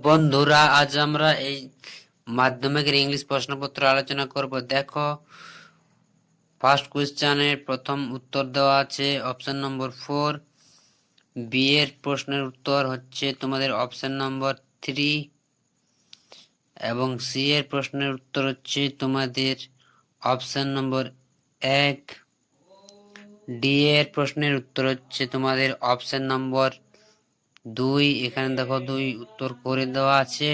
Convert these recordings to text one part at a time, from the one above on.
বন্ধুরা, আজ আমরা এই মাধ্যমিকের ইংলিশ প্রশ্নপত্র আলোচনা করব। দেখো, ফার্স্ট কোয়েশ্চেনের প্রথম উত্তর দেওয়া আছে অপশন নম্বর 4। বি এর প্রশ্নের উত্তর হচ্ছে তোমাদের অপশন নম্বর 3 এবং সি এর প্রশ্নের উত্তর হচ্ছে তোমাদের অপশন নম্বর 1। ডি এর প্রশ্নের উত্তর হচ্ছে তোমাদের অপশন নম্বর 2। এখানে দেখো 2 উত্তর করে দেওয়া আছে।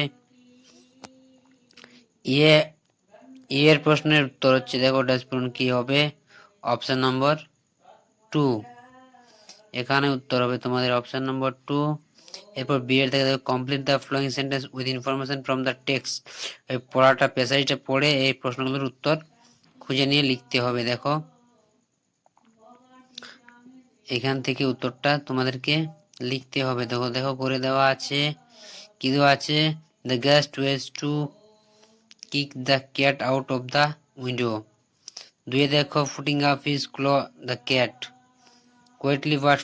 এর প্রশ্নের উত্তর হচ্ছে, দেখো ড্যাশপূরণ কি হবে, অপশন নম্বর 2। এখানে উত্তর হবে তোমাদের অপশন নম্বর 2। এরপর বি এর থেকে দেখো, complete the following sentence with information from the text. এই পড়াটা প্যাসেজটা পড়ে এই প্রশ্নগুলোর উত্তর খুঁজে নিয়ে লিখতে হবে। দেখো, এখান থেকে উত্তরটা তোমাদেরকে লিখতে হবে। দেখো দেখো করে দেওয়া আছে, কি দেওয়া আছে, the guest ways to kick the cat out of the window. দুয়ে দেখো, putting up his claw the cat quietly but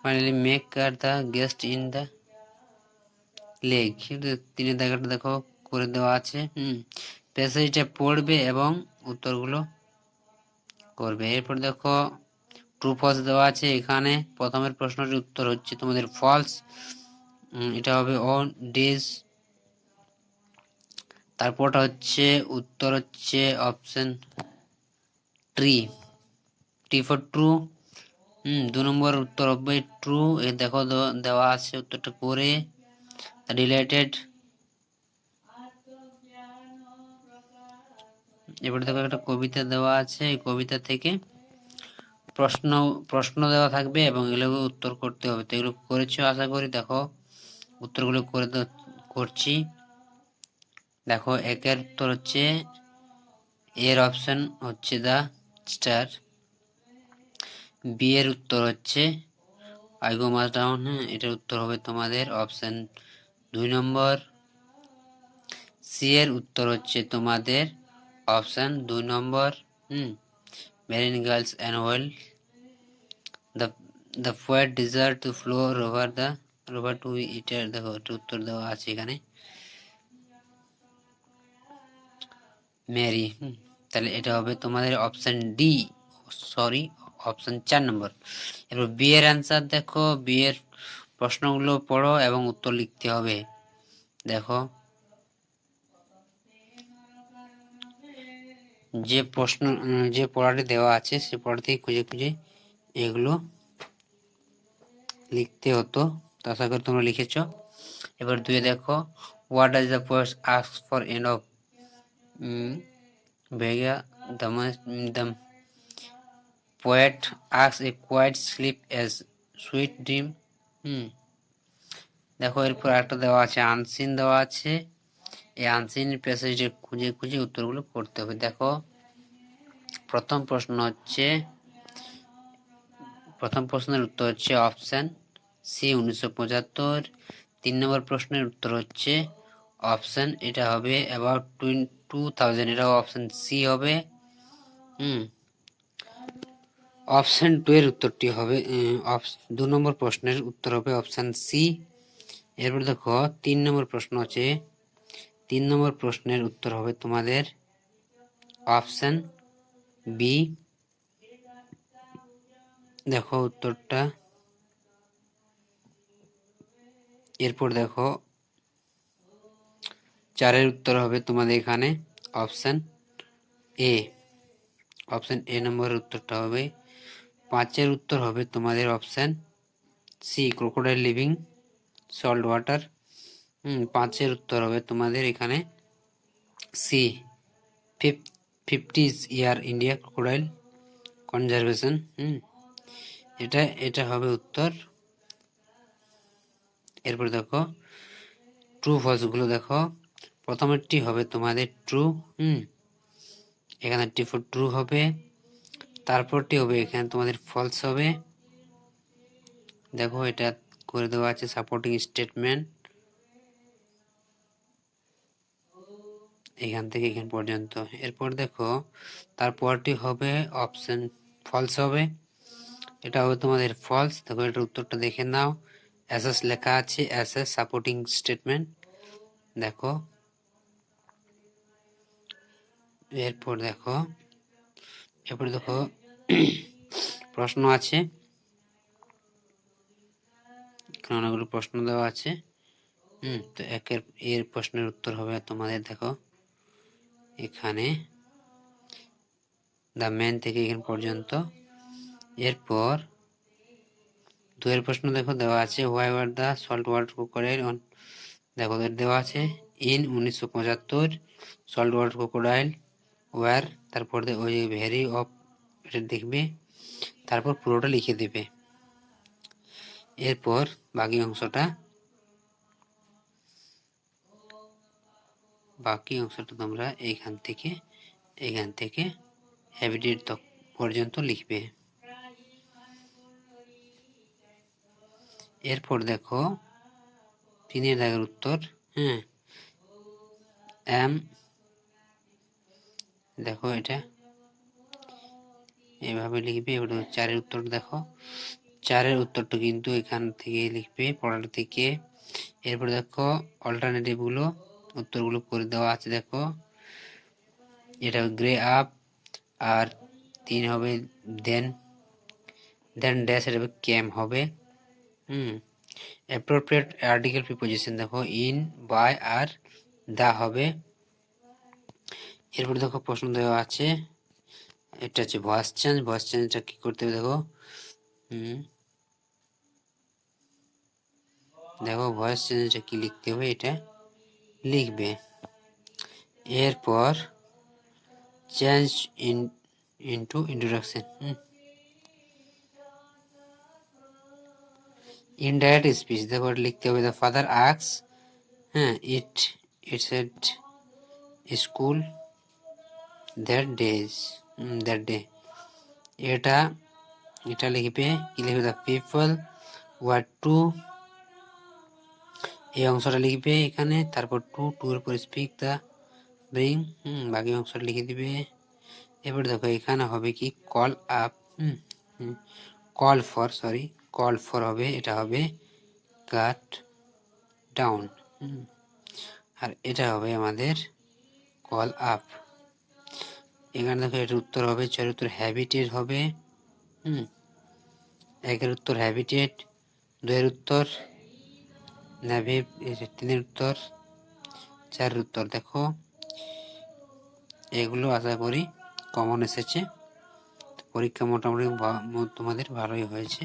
finally make the guest in the leg. তিনে দেখাটা দেখো করে দেওয়া আছে। প্যাসেজটা পড়বে এবং উত্তরগুলো করবে। এরপর দেখো ট্রু ফলস দেওয়া আছে। এখানে প্রথমের প্রশ্নটির উত্তর হচ্ছে তোমাদের ফলস, এটা হবে অন ডেজ। তারপরটা হচ্ছে উত্তর হচ্ছে অপশন ট্রি ফর ট্রু। 2 নম্বর উত্তর হবে ট্রু। এ দেখো দেওয়া আছে উত্তরটা করে রিলেটেড। এবারে দেখো একটা কবিতা দেওয়া আছে, এই কবিতা থেকে প্রশ্ন দেওয়া থাকবে এবং এগুলো উত্তর করতে হবে। তো এগুলো করেছো আশা করি। দেখো উত্তরগুলো করছি। দেখো একের উত্তর হচ্ছে, এর অপশন হচ্ছে দা স্টার। বি এর উত্তর হচ্ছে আই গো মাস ডাউন। এটার উত্তর হবে তোমাদের অপশন 2 নম্বর। সি এর উত্তর হচ্ছে তোমাদের option 2 number. Marine girls and well the poet desire to flow over to eater. দেখো উত্তর দেওয়া আছে এখানে মেরি। তাহলে এটা হবে তোমাদের অপশন ডি, সরি অপশন 4 নম্বর। এবার বি এর অ্যান্সার দেখো, বি এর প্রশ্নগুলো পড়ো এবং উত্তর লিখতে হবে। দেখো যে পড়াটি দেওয়া আছে সে পড়া থেকে খুঁজে খুঁজে এগুলো লিখতে হতো। তো আশা করি তোমরা লিখেছ। এবার 2 দেখো, what does the poet ask for end of Vega the poet asks a quiet sleep as sweet dream. দেখো এরপর একটা দেওয়া আছে আনসিন দেওয়া আছে। এই আনসিন প্যাসেজে খুঁজে খুঁজে উত্তরগুলো করতে হবে। দেখো প্রথম প্রশ্নের উত্তর হচ্ছে অপশন সি 1975। 3 নম্বর প্রশ্নের উত্তর হচ্ছে অপশন, এটা হবে অ্যাবাউট 2000। এটা অপশন সি হবে। অপশন 2 এর উত্তরটি হবে 2 নম্বর প্রশ্নের উত্তর হবে অপশন সি। এরপর দেখো 3 নম্বর প্রশ্ন আছে। 3 নম্বর প্রশ্নের উত্তর হবে তোমাদের অপশন বি। দেখো উত্তরটা। এরপর দেখো 4 এর উত্তর হবে তোমাদের এখানে অপশন এ। অপশন এ নম্বরের উত্তরটা হবে। 5 এর উত্তর হবে তোমাদের option C, crocodile living salt water. 5 এর উত্তর হবে তোমাদের এখানে C, 50 year India crocodile conservation. এটা হবে উত্তর। এরপর দেখো ট্রু ফলস গুলো দেখো। প্রথমেরটি হবে তোমাদের ট্রু। এখানে ট্রু হবে। তারপরটি হবে এখানে তোমাদের ফলস হবে। দেখো এটা করে দেওয়া আছে সাপোর্টিং স্টেটমেন্ট এখান থেকে এখান পর্যন্ত। এরপর দেখো তারপরটি হবে অপশন ফলস হবে। এটা হবে তোমাদের ফলস। দেখো এটার উত্তরটা দেখে নাও। এসএস লেখা আছে, এসএস সাপোর্টিং স্টেটমেন্ট দেখো। এরপর দেখো প্রশ্ন আছে, এখানে অনেকগুলো প্রশ্ন দেওয়া আছে। তো এর প্রশ্নের উত্তর হবে তোমাদের দেখো এখানে দ্য ম্যান থেকে এখান পর্যন্ত। এরপর 2 এর প্রশ্ন দেখো দেওয়া আছে, why were the salt water crocodile on, দেখো দেওয়া আছে in 1975 salt water crocodile were, তারপর ওই ভেরি অফ, এটা দেখবে, তারপর পুরোটা লিখে দেবে। এরপর বাকি অংশটা তোমরা এইখান থেকে হ্যাবিটেট পর্যন্ত লিখবে। এরপর দেখো 3 দাগের উত্তর। দেখো এটা এভাবে লিখবে। এবার 4 উত্তর দেখো, 4 উত্তরটা কিন্তু এখান থেকে লিখবে পড়াটা থেকে। এরপর দেখো অল্টারনেটিভ গুলো উত্তরগুলো করে দেওয়া আছে দেখো, এটা গ্রে আপ, আর 3 হবে দেন ড্যাশ, এটা হবে ক্যাম হবে। অ্যাপ্রোপ্রিয়েট আর্টিকেল প্রিপোজিশন দেখো ইন, বাই আর দা হবে। এরপর দেখো প্রশ্ন দেওয়া আছে, এটা হচ্ছে ভয়েস চেঞ্জটা কি করতে হবে দেখো। দেখো ভয়েস চেঞ্জটা কি লিখতে হবে, এটা লিখবে। এরপর change into introduction, indirect speech দেখো লিখতে হবে, the father asks it's at school that day, এটা লিখবে, কি লিখবে, দ্য পিপল ওয়ার টু, এই অংশটা লিখবে এখানে, তারপর টু এর পর স্পিক দ্য ব্রিং, বাকি অংশটা লিখে দিবে। এবার দেখো এখানে হবে কি কল আপ, কল ফর হবে, এটা হবে কাট ডাউন, আর এটা হবে আমাদের কল আপ। এখানে দেখো এর উত্তর হবে 4 উত্তর হ্যাবিটেট হবে, 1 উত্তর হ্যাবিটেট, 2 উত্তর নেভি, 3 উত্তর, 4 উত্তর। দেখো এগুলো আশা করি কমন এসেছে, পরীক্ষা মোটামুটি তোমাদের ভালোই হয়েছে।